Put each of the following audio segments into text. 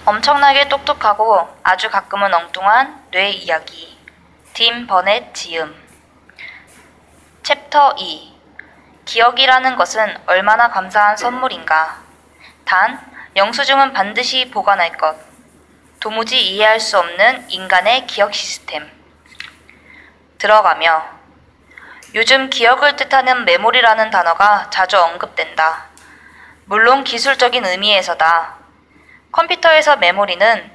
엄청나게 똑똑하고 아주 가끔은 엉뚱한 뇌 이야기. 딤 버넷 지음. 챕터 2. 기억이라는 것은 얼마나 감사한 선물인가. 단, 영수증은 반드시 보관할 것. 도무지 이해할 수 없는 인간의 기억 시스템. 들어가며. 요즘 기억을 뜻하는 메모리라는 단어가 자주 언급된다. 물론 기술적인 의미에서다. 컴퓨터에서 메모리는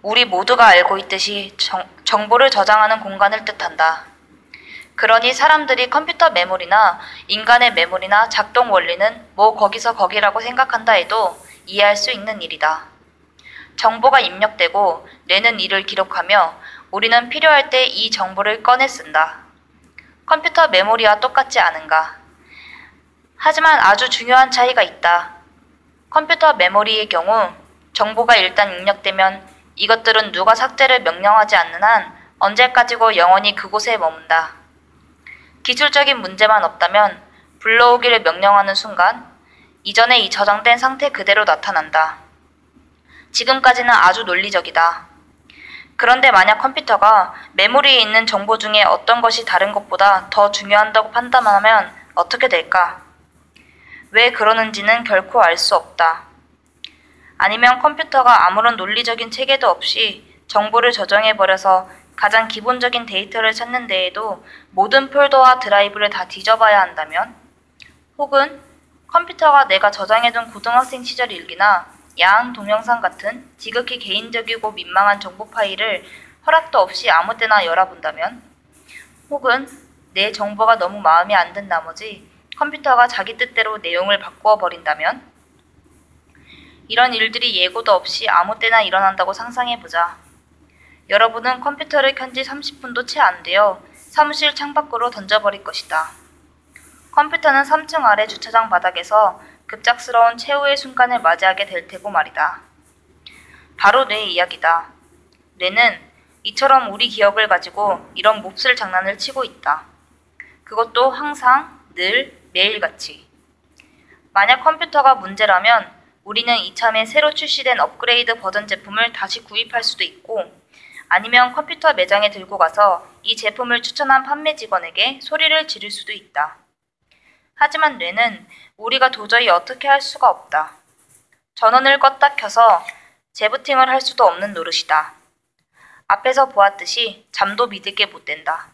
우리 모두가 알고 있듯이 정보를 저장하는 공간을 뜻한다. 그러니 사람들이 컴퓨터 메모리나 인간의 메모리나 작동 원리는 뭐 거기서 거기라고 생각한다 해도 이해할 수 있는 일이다. 정보가 입력되고 뇌는 이를 기록하며 우리는 필요할 때 이 정보를 꺼내 쓴다. 컴퓨터 메모리와 똑같지 않은가? 하지만 아주 중요한 차이가 있다. 컴퓨터 메모리의 경우 정보가 일단 입력되면 이것들은 누가 삭제를 명령하지 않는 한 언제까지고 영원히 그곳에 머문다. 기술적인 문제만 없다면 불러오기를 명령하는 순간 이전에 이 저장된 상태 그대로 나타난다. 지금까지는 아주 논리적이다. 그런데 만약 컴퓨터가 메모리에 있는 정보 중에 어떤 것이 다른 것보다 더 중요하다고 판단하면 어떻게 될까? 왜 그러는지는 결코 알 수 없다. 아니면 컴퓨터가 아무런 논리적인 체계도 없이 정보를 저장해버려서 가장 기본적인 데이터를 찾는 데에도 모든 폴더와 드라이브를 다 뒤져봐야 한다면? 혹은 컴퓨터가 내가 저장해둔 고등학생 시절 일기나 야한 동영상 같은 지극히 개인적이고 민망한 정보 파일을 허락도 없이 아무 때나 열어본다면? 혹은 내 정보가 너무 마음에 안 든 나머지 컴퓨터가 자기 뜻대로 내용을 바꾸어 버린다면? 이런 일들이 예고도 없이 아무 때나 일어난다고 상상해보자. 여러분은 컴퓨터를 켠 지 30분도 채 안 되어 사무실 창밖으로 던져버릴 것이다. 컴퓨터는 3층 아래 주차장 바닥에서 급작스러운 최후의 순간을 맞이하게 될 테고 말이다. 바로 뇌 이야기다. 뇌는 이처럼 우리 기억을 가지고 이런 몹쓸 장난을 치고 있다. 그것도 항상, 늘, 매일같이. 만약 컴퓨터가 문제라면 우리는 이참에 새로 출시된 업그레이드 버전 제품을 다시 구입할 수도 있고 아니면 컴퓨터 매장에 들고 가서 이 제품을 추천한 판매 직원에게 소리를 지를 수도 있다. 하지만 뇌는 우리가 도저히 어떻게 할 수가 없다. 전원을 껐다 켜서 재부팅을 할 수도 없는 노릇이다. 앞에서 보았듯이 잠도 믿을게 못 된다.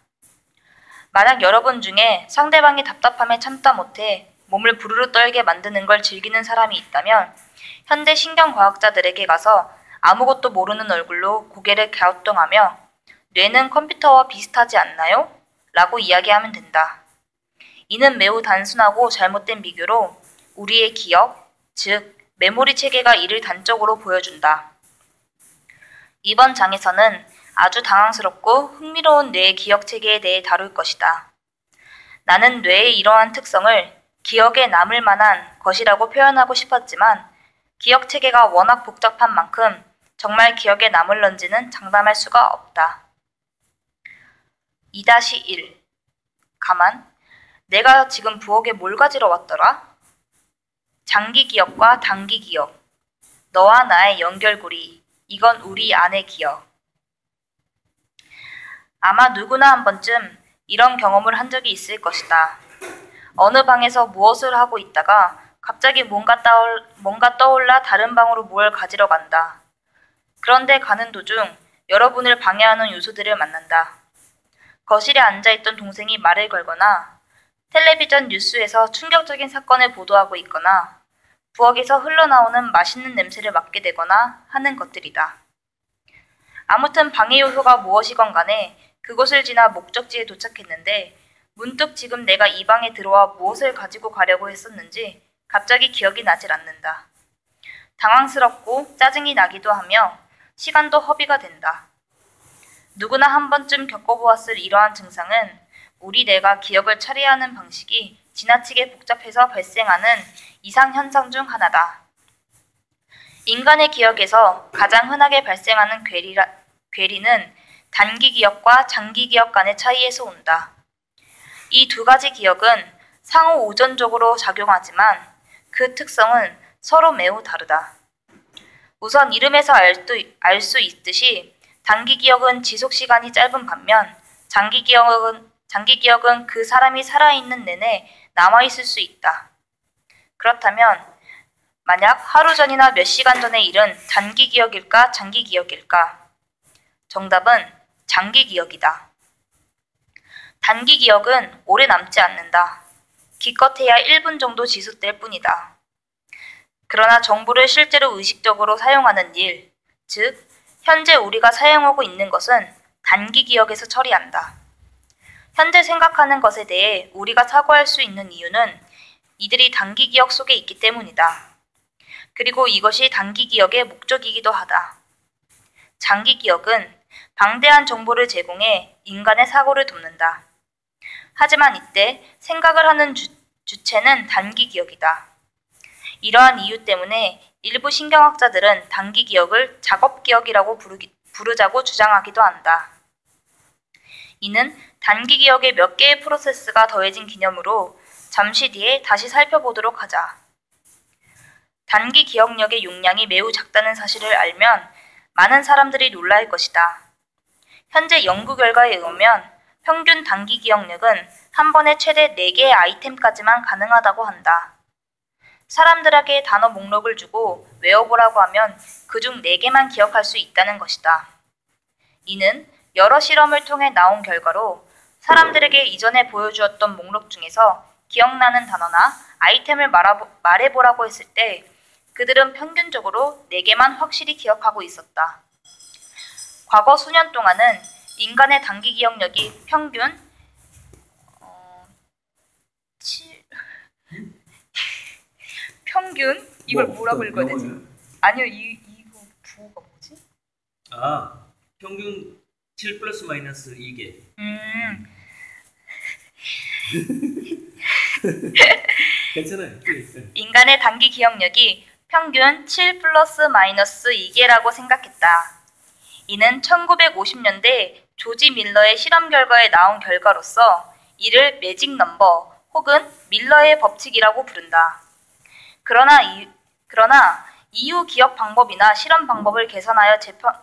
만약 여러분 중에 상대방이 답답함에 참다 못해 몸을 부르르 떨게 만드는 걸 즐기는 사람이 있다면 현대 신경과학자들에게 가서 아무것도 모르는 얼굴로 고개를 갸우뚱하며 뇌는 컴퓨터와 비슷하지 않나요? 라고 이야기하면 된다. 이는 매우 단순하고 잘못된 비교로 우리의 기억, 즉 메모리 체계가 이를 단적으로 보여준다. 이번 장에서는 아주 당황스럽고 흥미로운 뇌의 기억 체계에 대해 다룰 것이다. 나는 뇌의 이러한 특성을 기억에 남을 만한 것이라고 표현하고 싶었지만 기억 체계가 워낙 복잡한 만큼 정말 기억에 남을런지는 장담할 수가 없다. 2-1. 가만. 내가 지금 부엌에 뭘 가지러 왔더라? 장기 기억과 단기 기억. 너와 나의 연결고리. 이건 우리 안의 기억. 아마 누구나 한 번쯤 이런 경험을 한 적이 있을 것이다. 어느 방에서 무엇을 하고 있다가 갑자기 뭔가 떠올라 다른 방으로 뭘 가지러 간다. 그런데 가는 도중 여러분을 방해하는 요소들을 만난다. 거실에 앉아있던 동생이 말을 걸거나 텔레비전 뉴스에서 충격적인 사건을 보도하고 있거나 부엌에서 흘러나오는 맛있는 냄새를 맡게 되거나 하는 것들이다. 아무튼 방해 요소가 무엇이건 간에 그곳을 지나 목적지에 도착했는데 문득 지금 내가 이 방에 들어와 무엇을 가지고 가려고 했었는지 갑자기 기억이 나질 않는다. 당황스럽고 짜증이 나기도 하며 시간도 허비가 된다. 누구나 한 번쯤 겪어보았을 이러한 증상은 우리 뇌가 기억을 처리하는 방식이 지나치게 복잡해서 발생하는 이상현상 중 하나다. 인간의 기억에서 가장 흔하게 발생하는 괴리는 단기 기억과 장기 기억 간의 차이에서 온다. 이 두 가지 기억은 상호 우전적으로 작용하지만 그 특성은 서로 매우 다르다. 우선 이름에서 알 수 있듯이 단기 기억은 지속 시간이 짧은 반면 장기 기억은 그 사람이 살아있는 내내 남아있을 수 있다. 그렇다면 만약 하루 전이나 몇 시간 전의 일은 단기 기억일까 장기 기억일까? 정답은 장기 기억이다. 단기 기억은 오래 남지 않는다. 기껏해야 1분 정도 지속될 뿐이다. 그러나 정보를 실제로 의식적으로 사용하는 일, 즉 현재 우리가 사용하고 있는 것은 단기 기억에서 처리한다. 현재 생각하는 것에 대해 우리가 사고할 수 있는 이유는 이들이 단기 기억 속에 있기 때문이다. 그리고 이것이 단기 기억의 목적이기도 하다. 장기 기억은 방대한 정보를 제공해 인간의 사고를 돕는다. 하지만 이때 생각을 하는 주체는 단기 기억이다. 이러한 이유 때문에 일부 신경학자들은 단기 기억을 작업 기억이라고 부르자고 주장하기도 한다. 이는 단기 기억의 몇 개의 프로세스가 더해진 개념으로 잠시 뒤에 다시 살펴보도록 하자. 단기 기억력의 용량이 매우 작다는 사실을 알면 많은 사람들이 놀랄 것이다. 현재 연구 결과에 의하면 평균 단기 기억력은 한 번에 최대 4개의 아이템까지만 가능하다고 한다. 사람들에게 단어 목록을 주고 외워보라고 하면 그중 4개만 기억할 수 있다는 것이다. 이는 여러 실험을 통해 나온 결과로 사람들에게 이전에 보여주었던 목록 중에서 기억나는 단어나 아이템을 말해보라고 했을 때 그들은 평균적으로 4개만 확실히 기억하고 있었다. 과거 수년 동안은 인간의 단기 기억력이 평균 이걸 뭐라고 읽어야 되지? 아니요, 이거 부호가 뭐지? 평균 7 플러스 마이너스 2개. 괜찮아요. 인간의 단기 기억력이 평균 7 플러스 마이너스 2개라고 생각했다. 이는 1950년대 조지 밀러의 실험 결과에 나온 결과로서 이를 매직 넘버 혹은 밀러의 법칙이라고 부른다. 그러나 이후 기억 방법이나 실험 방법을 개선하여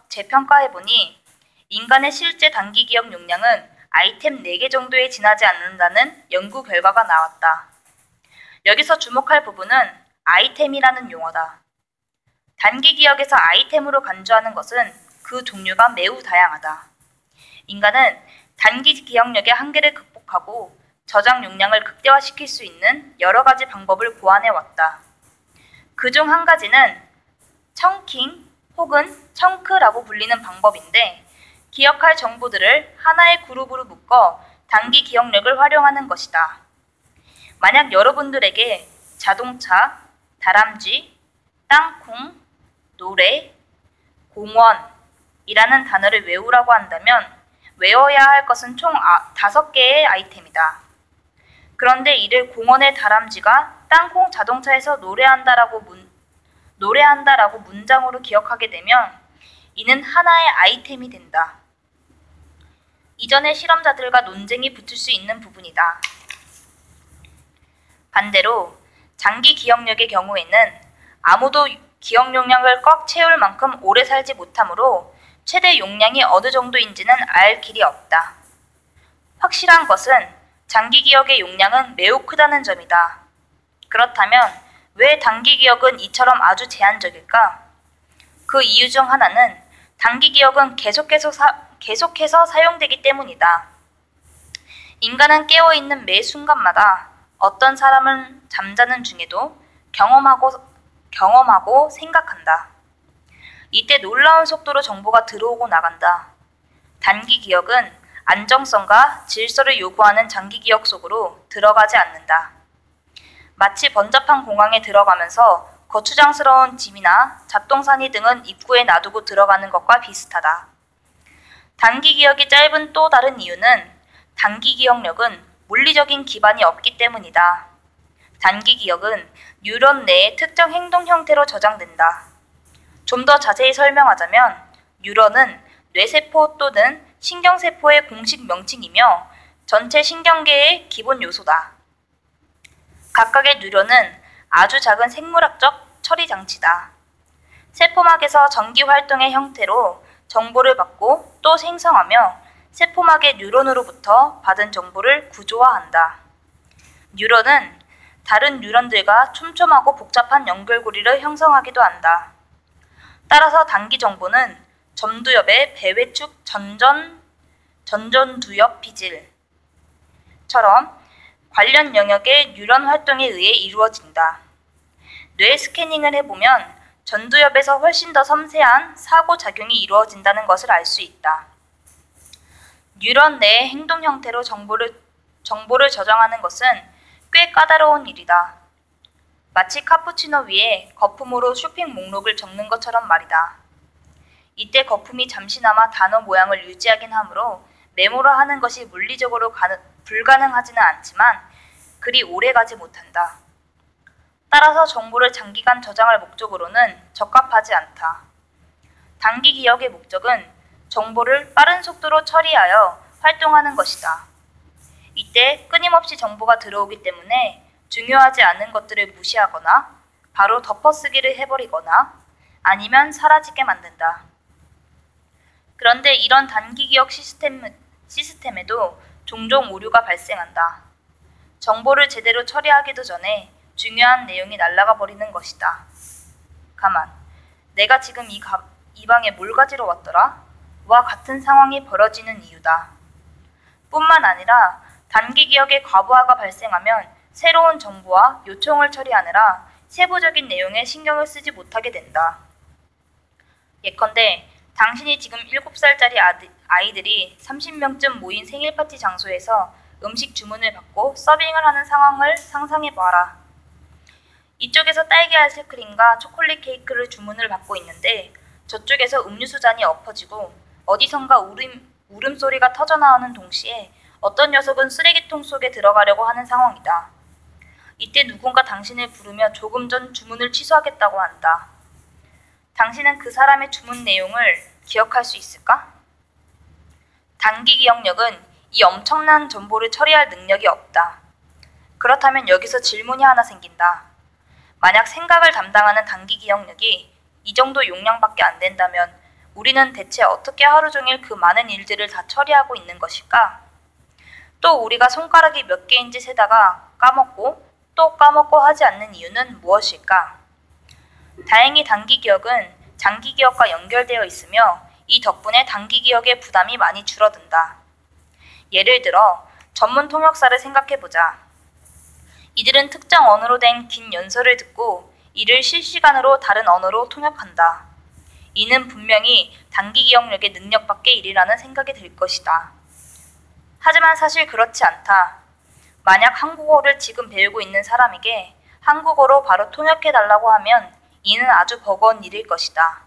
재평가해보니 인간의 실제 단기 기억 용량은 아이템 4개 정도에 지나지 않는다는 연구 결과가 나왔다. 여기서 주목할 부분은 아이템이라는 용어다. 단기 기억에서 아이템으로 간주하는 것은 그 종류가 매우 다양하다. 인간은 단기 기억력의 한계를 극복하고 저장 용량을 극대화시킬 수 있는 여러 가지 방법을 고안해왔다. 그중 한 가지는 청킹 혹은 청크라고 불리는 방법인데 기억할 정보들을 하나의 그룹으로 묶어 단기 기억력을 활용하는 것이다. 만약 여러분들에게 자동차, 다람쥐, 땅콩, 노래, 공원이라는 단어를 외우라고 한다면 외워야 할 것은 총 5개의 아이템이다. 그런데 이를 공원의 다람쥐가 땅콩 자동차에서 노래한다라고 문장으로 기억하게 되면 이는 하나의 아이템이 된다. 이전의 실험자들과 논쟁이 붙을 수 있는 부분이다. 반대로 장기 기억력의 경우에는 아무도 기억 용량을 꽉 채울 만큼 오래 살지 못하므로 최대 용량이 어느 정도인지는 알 길이 없다. 확실한 것은 장기 기억의 용량은 매우 크다는 점이다. 그렇다면 왜 단기 기억은 이처럼 아주 제한적일까? 그 이유 중 하나는 단기 기억은 계속해서 사용되기 때문이다. 인간은 깨어있는 매 순간마다 어떤 사람은 잠자는 중에도 경험하고 생각한다. 이때 놀라운 속도로 정보가 들어오고 나간다. 단기 기억은 안정성과 질서를 요구하는 장기 기억 속으로 들어가지 않는다. 마치 번잡한 공항에 들어가면서 거추장스러운 짐이나 잡동사니 등은 입구에 놔두고 들어가는 것과 비슷하다. 단기 기억이 짧은 또 다른 이유는 단기 기억력은 물리적인 기반이 없기 때문이다. 단기 기억은 뉴런 내의 특정 행동 형태로 저장된다. 좀 더 자세히 설명하자면 뉴런은 뇌세포 또는 신경세포의 공식 명칭이며 전체 신경계의 기본 요소다. 각각의 뉴런은 아주 작은 생물학적 처리 장치다. 세포막에서 전기 활동의 형태로 정보를 받고 또 생성하며 세포막의 뉴런으로부터 받은 정보를 구조화한다. 뉴런은 다른 뉴런들과 촘촘하고 복잡한 연결고리를 형성하기도 한다. 따라서 단기 정보는 점두엽의 배회축 전전두엽 비질처럼 관련 영역의 뉴런 활동에 의해 이루어진다. 뇌 스캐닝을 해보면 전두엽에서 훨씬 더 섬세한 사고작용이 이루어진다는 것을 알 수 있다. 뉴런 내의 행동 형태로 정보를 저장하는 것은 꽤 까다로운 일이다. 마치 카푸치노 위에 거품으로 쇼핑 목록을 적는 것처럼 말이다. 이때 거품이 잠시나마 단어 모양을 유지하긴 하므로 메모를 하는 것이 물리적으로 불가능하지는 않지만 그리 오래 가지 못한다. 따라서 정보를 장기간 저장할 목적으로는 적합하지 않다. 단기 기억의 목적은 정보를 빠른 속도로 처리하여 활동하는 것이다. 이때 끊임없이 정보가 들어오기 때문에 중요하지 않은 것들을 무시하거나 바로 덮어쓰기를 해버리거나 아니면 사라지게 만든다. 그런데 이런 단기 기억 시스템에도 종종 오류가 발생한다. 정보를 제대로 처리하기도 전에 중요한 내용이 날아가 버리는 것이다. 가만, 내가 지금 이 방에 뭘 가지러 왔더라? 와 같은 상황이 벌어지는 이유다. 뿐만 아니라 단기 기억의 과부하가 발생하면 새로운 정보와 요청을 처리하느라 세부적인 내용에 신경을 쓰지 못하게 된다. 예컨대 당신이 지금 7살짜리 아이들이 30명쯤 모인 생일 파티 장소에서 음식 주문을 받고 서빙을 하는 상황을 상상해봐라. 이쪽에서 딸기 아이스크림과 초콜릿 케이크를 주문을 받고 있는데 저쪽에서 음료수 잔이 엎어지고 어디선가 울음소리가 터져나오는 동시에 어떤 녀석은 쓰레기통 속에 들어가려고 하는 상황이다. 이때 누군가 당신을 부르며 조금 전 주문을 취소하겠다고 한다. 당신은 그 사람의 주문 내용을 기억할 수 있을까? 단기 기억력은 이 엄청난 정보를 처리할 능력이 없다. 그렇다면 여기서 질문이 하나 생긴다. 만약 생각을 담당하는 단기 기억력이 이 정도 용량밖에 안 된다면 우리는 대체 어떻게 하루 종일 그 많은 일들을 다 처리하고 있는 것일까? 또 우리가 손가락이 몇 개인지 세다가 까먹고 또 까먹고 하지 않는 이유는 무엇일까? 다행히 단기 기억은 장기 기억과 연결되어 있으며 이 덕분에 단기 기억의 부담이 많이 줄어든다. 예를 들어 전문 통역사를 생각해보자. 이들은 특정 언어로 된 긴 연설을 듣고 이를 실시간으로 다른 언어로 통역한다. 이는 분명히 단기 기억력의 능력 밖의 일이라는 생각이 들 것이다. 하지만 사실 그렇지 않다. 만약 한국어를 지금 배우고 있는 사람에게 한국어로 바로 통역해달라고 하면 이는 아주 버거운 일일 것이다.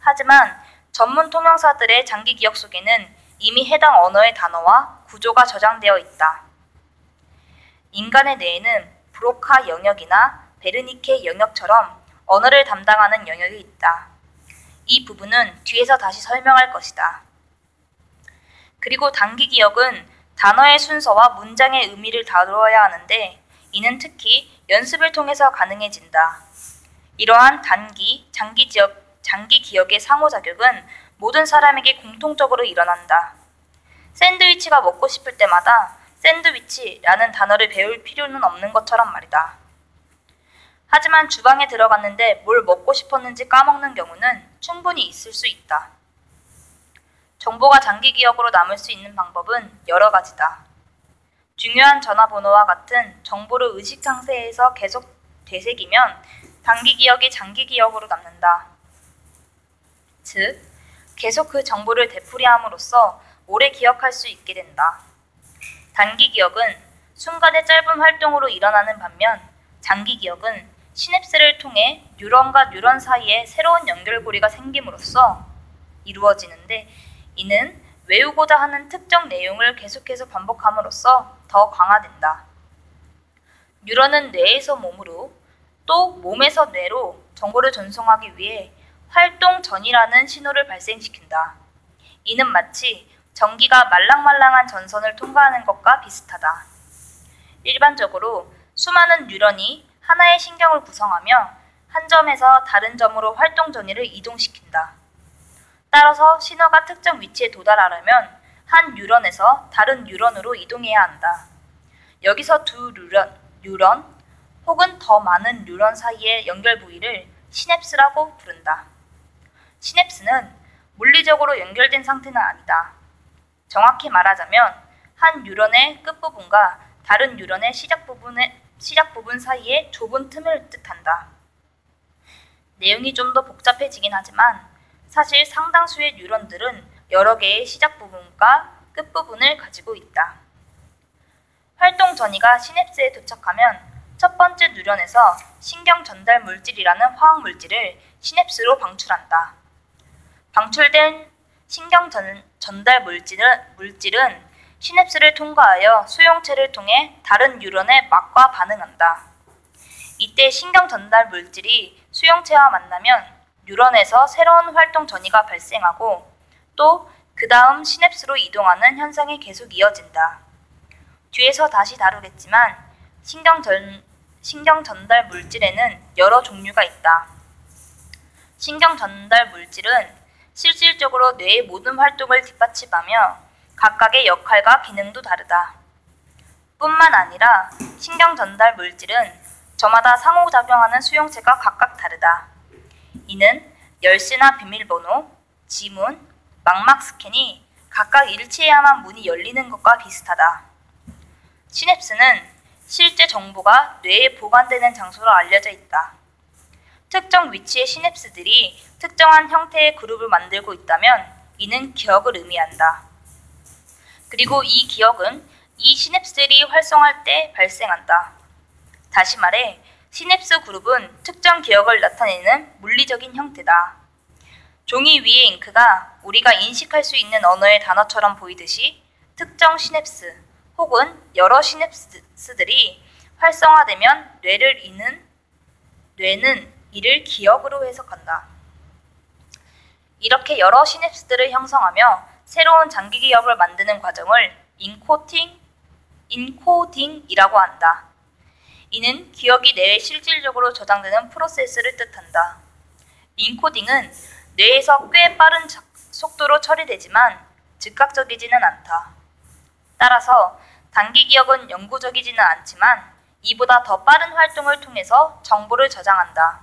하지만 전문 통역사들의 장기 기억 속에는 이미 해당 언어의 단어와 구조가 저장되어 있다. 인간의 뇌에는 브로카 영역이나 베르니케 영역처럼 언어를 담당하는 영역이 있다. 이 부분은 뒤에서 다시 설명할 것이다. 그리고 단기 기억은 단어의 순서와 문장의 의미를 다루어야 하는데 이는 특히 연습을 통해서 가능해진다. 이러한 단기, 장기 기억의 상호작용은 모든 사람에게 공통적으로 일어난다. 샌드위치가 먹고 싶을 때마다 샌드위치라는 단어를 배울 필요는 없는 것처럼 말이다. 하지만 주방에 들어갔는데 뭘 먹고 싶었는지 까먹는 경우는 충분히 있을 수 있다. 정보가 장기 기억으로 남을 수 있는 방법은 여러 가지다. 중요한 전화번호와 같은 정보를 의식 상태에서 계속 되새기면 단기 기억이 장기 기억으로 남는다. 즉, 계속 그 정보를 되풀이함으로써 오래 기억할 수 있게 된다. 단기 기억은 순간의 짧은 활동으로 일어나는 반면 장기 기억은 시냅스를 통해 뉴런과 뉴런 사이에 새로운 연결고리가 생김으로써 이루어지는데 이는 외우고자 하는 특정 내용을 계속해서 반복함으로써 더 강화된다. 뉴런은 뇌에서 몸으로 또 몸에서 뇌로 정보를 전송하기 위해 활동 전이라는 신호를 발생시킨다. 이는 마치 전기가 말랑말랑한 전선을 통과하는 것과 비슷하다. 일반적으로 수많은 뉴런이 하나의 신경을 구성하며 한 점에서 다른 점으로 활동 전위를 이동시킨다. 따라서 신호가 특정 위치에 도달하려면 한 뉴런에서 다른 뉴런으로 이동해야 한다. 여기서 두 뉴런 혹은 더 많은 뉴런 사이의 연결 부위를 시냅스라고 부른다. 시냅스는 물리적으로 연결된 상태는 아니다. 정확히 말하자면 한 뉴런의 끝부분과 다른 뉴런의 시작 부분 사이의 좁은 틈을 뜻한다. 내용이 좀 더 복잡해지긴 하지만 사실 상당수의 뉴런들은 여러 개의 시작 부분과 끝부분을 가지고 있다. 활동 전이가 시냅스에 도착하면 첫 번째 뉴런에서 신경 전달 물질이라는 화학 물질을 시냅스로 방출한다. 방출된 신경 전달 물질은 시냅스를 통과하여 수용체를 통해 다른 뉴런의 막과 반응한다. 이때 신경 전달 물질이 수용체와 만나면 뉴런에서 새로운 활동 전이가 발생하고 또 그 다음 시냅스로 이동하는 현상이 계속 이어진다. 뒤에서 다시 다루겠지만 신경 전달 물질에는 여러 종류가 있다. 신경 전달 물질은 실질적으로 뇌의 모든 활동을 뒷받침하며 각각의 역할과 기능도 다르다. 뿐만 아니라 신경 전달 물질은 저마다 상호작용하는 수용체가 각각 다르다. 이는 열쇠나 비밀번호, 지문, 망막 스캔이 각각 일치해야만 문이 열리는 것과 비슷하다. 시냅스는 실제 정보가 뇌에 보관되는 장소로 알려져 있다. 특정 위치의 시냅스들이 특정한 형태의 그룹을 만들고 있다면 이는 기억을 의미한다. 그리고 이 기억은 이 시냅스들이 활성화할 때 발생한다. 다시 말해 시냅스 그룹은 특정 기억을 나타내는 물리적인 형태다. 종이 위의 잉크가 우리가 인식할 수 있는 언어의 단어처럼 보이듯이 특정 시냅스 혹은 여러 시냅스들이 활성화되면 뇌는 이를 기억으로 해석한다. 이렇게 여러 시냅스들을 형성하며 새로운 장기 기억을 만드는 과정을 인코딩이라고 한다. 이는 기억이 뇌에 실질적으로 저장되는 프로세스를 뜻한다. 인코딩은 뇌에서 꽤 빠른 속도로 처리되지만 즉각적이지는 않다. 따라서 단기 기억은 영구적이지는 않지만 이보다 더 빠른 활동을 통해서 정보를 저장한다.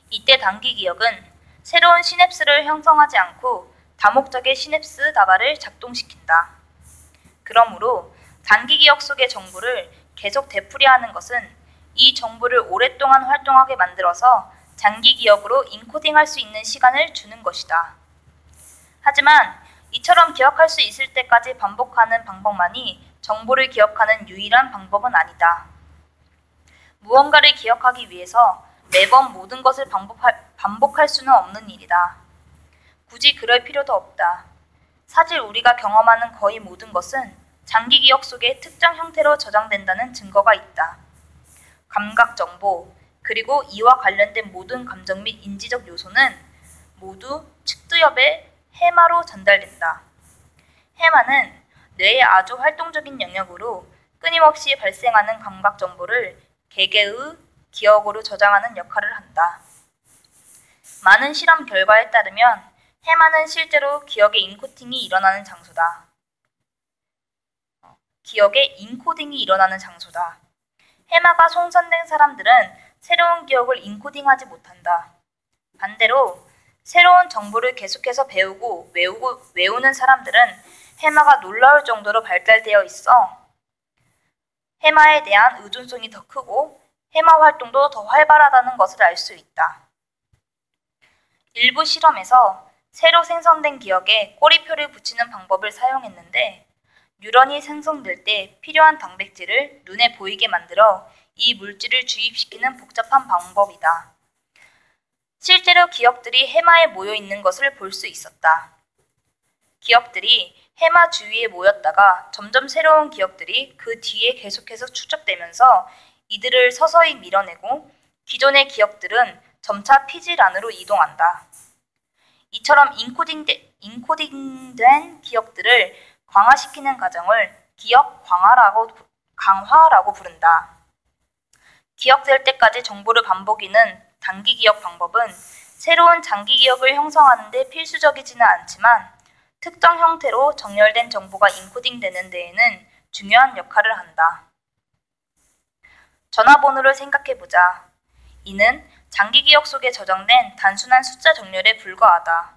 이때 단기 기억은 새로운 시냅스를 형성하지 않고 다목적의 시냅스 다발을 작동시킨다. 그러므로 단기 기억 속의 정보를 계속 되풀이하는 것은 이 정보를 오랫동안 활동하게 만들어서 장기 기억으로 인코딩할 수 있는 시간을 주는 것이다. 하지만 이처럼 기억할 수 있을 때까지 반복하는 방법만이 정보를 기억하는 유일한 방법은 아니다. 무언가를 기억하기 위해서 매번 모든 것을 반복할 수는 없는 일이다. 굳이 그럴 필요도 없다. 사실 우리가 경험하는 거의 모든 것은 장기 기억 속에 특정 형태로 저장된다는 증거가 있다. 감각 정보, 그리고 이와 관련된 모든 감정 및 인지적 요소는 모두 측두엽의 해마로 전달된다. 해마는 뇌의 아주 활동적인 영역으로 끊임없이 발생하는 감각 정보를 개개의 기억으로 저장하는 역할을 한다. 많은 실험 결과에 따르면 해마는 실제로 기억의 인코딩이 일어나는 장소다. 해마가 손상된 사람들은 새로운 기억을 인코딩하지 못한다. 반대로 새로운 정보를 계속해서 배우고 외우는 사람들은 해마가 놀라울 정도로 발달되어 있어 해마에 대한 의존성이 더 크고 해마 활동도 더 활발하다는 것을 알 수 있다. 일부 실험에서 새로 생성된 기억에 꼬리표를 붙이는 방법을 사용했는데 뉴런이 생성될 때 필요한 단백질을 눈에 보이게 만들어 이 물질을 주입시키는 복잡한 방법이다. 실제로 기억들이 해마에 모여 있는 것을 볼 수 있었다. 기억들이 해마 주위에 모였다가 점점 새로운 기억들이 그 뒤에 계속해서 추적되면서 이들을 서서히 밀어내고 기존의 기억들은 점차 피질 안으로 이동한다. 이처럼 인코딩된 기억들을 강화시키는 과정을 기억 강화라고 부른다. 기억될 때까지 정보를 반복이는 단기 기억 방법은 새로운 장기 기억을 형성하는 데 필수적이지는 않지만 특정 형태로 정렬된 정보가 인코딩되는 데에는 중요한 역할을 한다. 전화번호를 생각해보자. 이는 장기 기억 속에 저장된 단순한 숫자 정렬에 불과하다.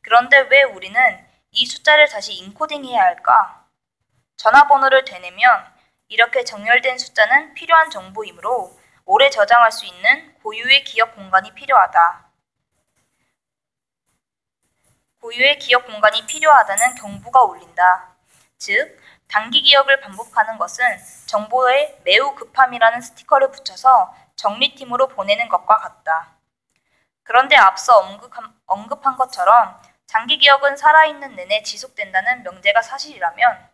그런데 왜 우리는 이 숫자를 다시 인코딩해야 할까? 전화번호를 되뇌면 이렇게 정렬된 숫자는 필요한 정보이므로 오래 저장할 수 있는 고유의 기억 공간이 필요하다. 고유의 기억 공간이 필요하다는 경보가 울린다. 즉, 단기 기억을 반복하는 것은 정보에 매우 급함이라는 스티커를 붙여서 정리팀으로 보내는 것과 같다. 그런데 앞서 언급한 것처럼 장기 기억은 살아있는 내내 지속된다는 명제가 사실이라면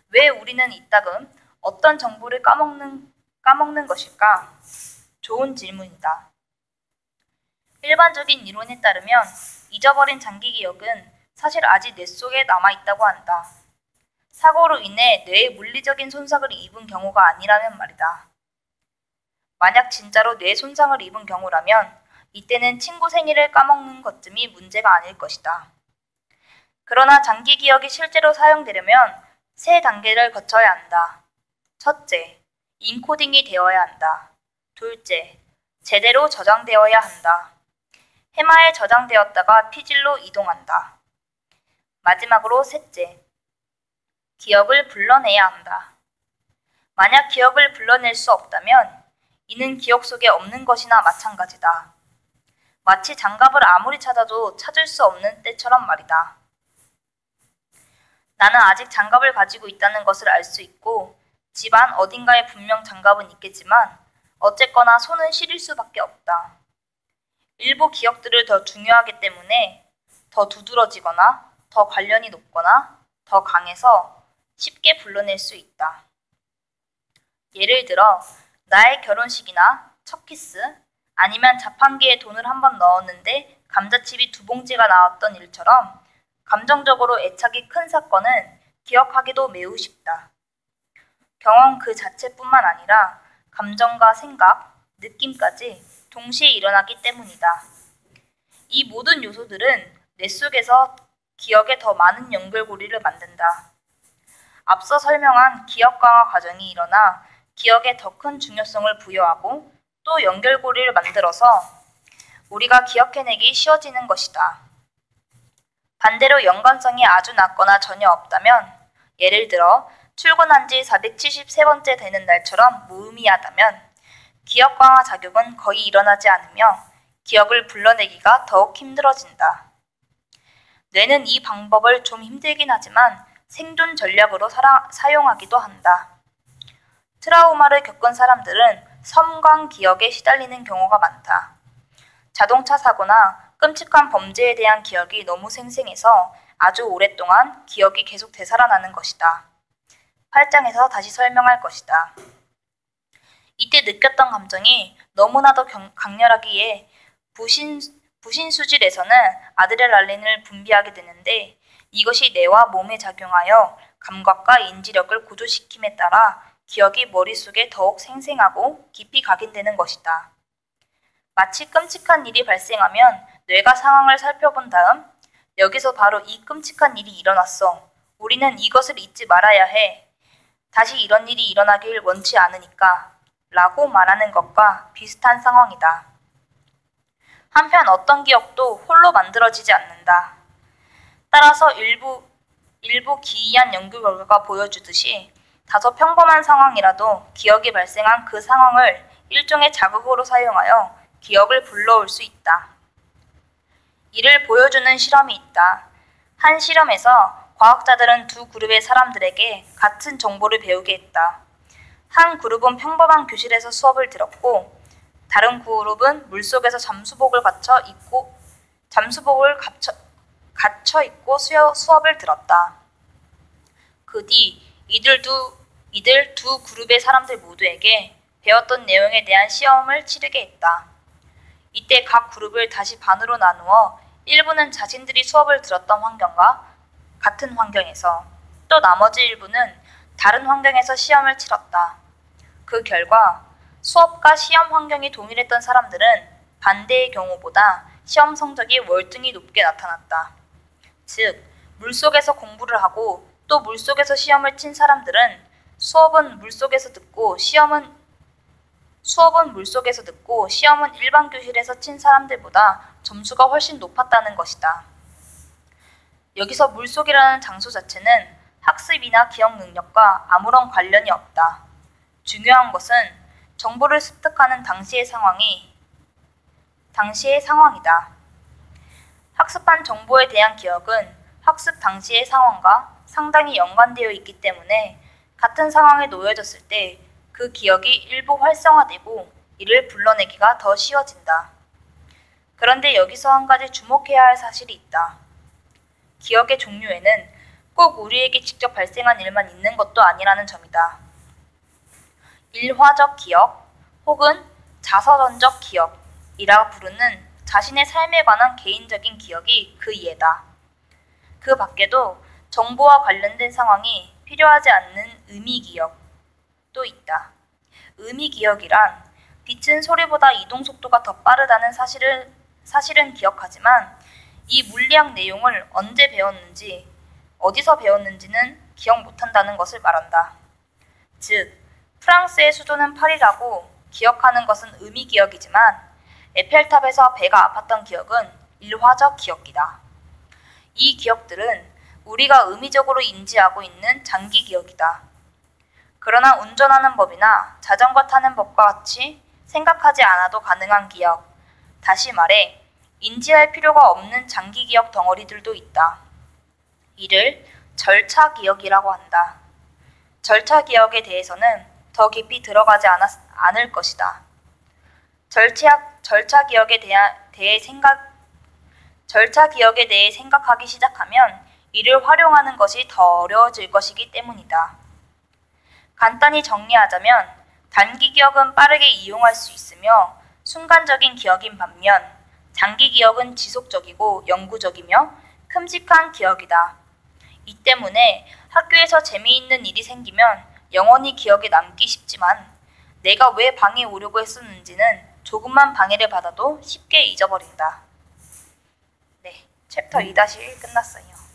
왜 우리는 이따금 어떤 정보를 까먹는 것일까? 좋은 질문이다. 일반적인 이론에 따르면 잊어버린 장기 기억은 사실 아직 뇌 속에 남아있다고 한다. 사고로 인해 뇌에 물리적인 손상을 입은 경우가 아니라면 말이다. 만약 진짜로 뇌 손상을 입은 경우라면 이때는 친구 생일을 까먹는 것쯤이 문제가 아닐 것이다. 그러나 장기 기억이 실제로 사용되려면 세 단계를 거쳐야 한다. 첫째, 인코딩이 되어야 한다. 둘째, 제대로 저장되어야 한다. 해마에 저장되었다가 피질로 이동한다. 마지막으로 셋째, 기억을 불러내야 한다. 만약 기억을 불러낼 수 없다면 이는 기억 속에 없는 것이나 마찬가지다. 마치 장갑을 아무리 찾아도 찾을 수 없는 때처럼 말이다. 나는 아직 장갑을 가지고 있다는 것을 알 수 있고 집 안 어딘가에 분명 장갑은 있겠지만 어쨌거나 손은 시릴 수밖에 없다. 일부 기억들을 더 중요하기 때문에 더 두드러지거나 더 관련이 높거나 더 강해서 쉽게 불러낼 수 있다. 예를 들어 나의 결혼식이나 첫 키스 아니면 자판기에 돈을 한번 넣었는데 감자칩이 2봉지가 나왔던 일처럼 감정적으로 애착이 큰 사건은 기억하기도 매우 쉽다. 경험 그 자체뿐만 아니라 감정과 생각, 느낌까지 동시에 일어나기 때문이다. 이 모든 요소들은 뇌 속에서 기억에 더 많은 연결고리를 만든다. 앞서 설명한 기억 강화 과정이 일어나 기억에 더 큰 중요성을 부여하고 또 연결고리를 만들어서 우리가 기억해내기 쉬워지는 것이다. 반대로 연관성이 아주 낮거나 전혀 없다면 예를 들어 출근한 지 473번째 되는 날처럼 무의미하다면 기억 강화 작용은 거의 일어나지 않으며 기억을 불러내기가 더욱 힘들어진다. 뇌는 이 방법을 좀 힘들긴 하지만 생존 전략으로 사용하기도 한다. 트라우마를 겪은 사람들은 섬광 기억에 시달리는 경우가 많다. 자동차 사고나 끔찍한 범죄에 대한 기억이 너무 생생해서 아주 오랫동안 기억이 계속 되살아나는 것이다. 8장에서 다시 설명할 것이다. 이때 느꼈던 감정이 너무나도 강렬하기에 부신수질에서는 아드레날린을 분비하게 되는데 이것이 뇌와 몸에 작용하여 감각과 인지력을 고조시킴에 따라 기억이 머릿속에 더욱 생생하고 깊이 각인되는 것이다. 마치 끔찍한 일이 발생하면 뇌가 상황을 살펴본 다음 여기서 바로 이 끔찍한 일이 일어났어. 우리는 이것을 잊지 말아야 해. 다시 이런 일이 일어나길 원치 않으니까 라고 말하는 것과 비슷한 상황이다. 한편 어떤 기억도 홀로 만들어지지 않는다. 따라서 일부 기이한 연구 결과가 보여주듯이 다소 평범한 상황이라도 기억이 발생한 그 상황을 일종의 자극으로 사용하여 기억을 불러올 수 있다. 이를 보여주는 실험이 있다. 한 실험에서 과학자들은 두 그룹의 사람들에게 같은 정보를 배우게 했다. 한 그룹은 평범한 교실에서 수업을 들었고 다른 그룹은 물속에서 잠수복을 갖춰 입고 수업을 들었다. 그 뒤 이들 두 그룹의 사람들 모두에게 배웠던 내용에 대한 시험을 치르게 했다. 이때 각 그룹을 다시 반으로 나누어 일부는 자신들이 수업을 들었던 환경과 같은 환경에서 또 나머지 일부는 다른 환경에서 시험을 치렀다. 그 결과 수업과 시험 환경이 동일했던 사람들은 반대의 경우보다 시험 성적이 월등히 높게 나타났다. 즉, 물속에서 공부를 하고 또 물속에서 시험을 친 사람들은 수업은 물속에서 듣고 시험은 일반 교실에서 친 사람들보다 점수가 훨씬 높았다는 것이다. 여기서 물속이라는 장소 자체는 학습이나 기억 능력과 아무런 관련이 없다. 중요한 것은 정보를 습득하는 당시의 상황이다. 학습한 정보에 대한 기억은 학습 당시의 상황과 상당히 연관되어 있기 때문에 같은 상황에 놓여졌을 때 그 기억이 일부 활성화되고 이를 불러내기가 더 쉬워진다. 그런데 여기서 한 가지 주목해야 할 사실이 있다. 기억의 종류에는 꼭 우리에게 직접 발생한 일만 있는 것도 아니라는 점이다. 일화적 기억 혹은 자서전적 기억이라 부르는 자신의 삶에 관한 개인적인 기억이 그 예다. 그 밖에도 정보와 관련된 상황이 필요하지 않는 의미기억도 있다. 의미기억이란 빛은 소리보다 이동 속도가 더 빠르다는 사실은 기억하지만 이 물리학 내용을 언제 배웠는지, 어디서 배웠는지는 기억 못한다는 것을 말한다. 즉, 프랑스의 수도는 파리라고 기억하는 것은 의미기억이지만 에펠탑에서 배가 아팠던 기억은 일화적 기억이다. 이 기억들은 우리가 의미적으로 인지하고 있는 장기 기억이다. 그러나 운전하는 법이나 자전거 타는 법과 같이 생각하지 않아도 가능한 기억, 다시 말해 인지할 필요가 없는 장기 기억 덩어리들도 있다. 이를 절차 기억이라고 한다. 절차 기억에 대해서는 더 깊이 들어가지 않을 것이다. 절차 기억에 대해 생각하기 시작하면 이를 활용하는 것이 더 어려워질 것이기 때문이다. 간단히 정리하자면 단기 기억은 빠르게 이용할 수 있으며 순간적인 기억인 반면 장기 기억은 지속적이고 영구적이며 큼직한 기억이다. 이 때문에 학교에서 재미있는 일이 생기면 영원히 기억에 남기 쉽지만 내가 왜 방에 오려고 했었는지는 조금만 방해를 받아도 쉽게 잊어버린다. 네, 챕터 2-1 끝났어요.